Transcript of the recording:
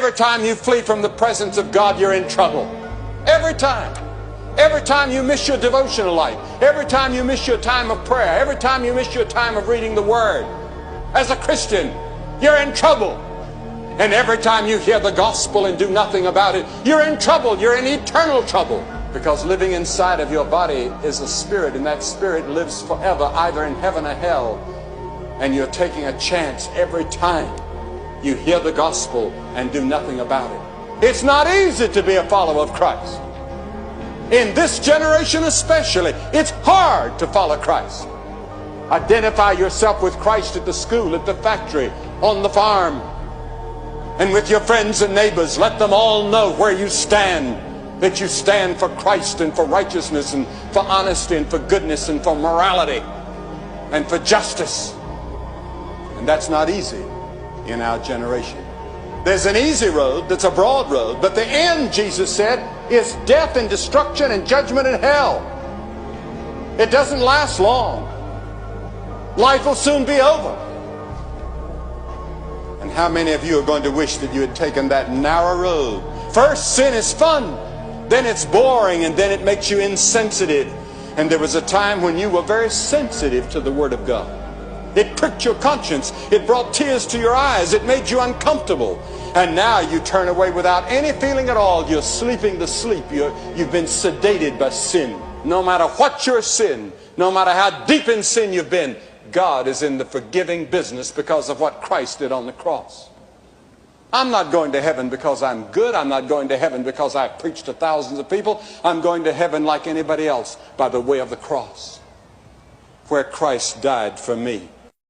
Every time you flee from the presence of God, you're in trouble. Every time. Every time you miss your devotional life. Every time you miss your time of prayer. Every time you miss your time of reading the Word. As a Christian, you're in trouble. And every time you hear the gospel and do nothing about it, you're in trouble. You're in eternal trouble. Because living inside of your body is a spirit, and that spirit lives forever, either in heaven or hell. And you're taking a chance every time you hear the gospel and do nothing about it. It's not easy to be a follower of Christ. In this generation especially, it's hard to follow Christ. Identify yourself with Christ at the school, at the factory, on the farm, and with your friends and neighbors. Let them all know where you stand, that you stand for Christ and for righteousness and for honesty and for goodness and for morality and for justice. And that's not easy in our generation. There's an easy road that's a broad road, but the end, Jesus said, is death and destruction and judgment and hell. It doesn't last long. Life will soon be over. And how many of you are going to wish that you had taken that narrow road? First, sin is fun, then it's boring, and then it makes you insensitive. And there was a time when you were very sensitive to the Word of God. It pricked your conscience. It brought tears to your eyes. It made you uncomfortable. And now you turn away without any feeling at all. You're sleeping the sleep. You've been sedated by sin. No matter what your sin, no matter how deep in sin you've been, God is in the forgiving business because of what Christ did on the cross. I'm not going to heaven because I'm good. I'm not going to heaven because I preached to thousands of people. I'm going to heaven like anybody else by the way of the cross, where Christ died for me.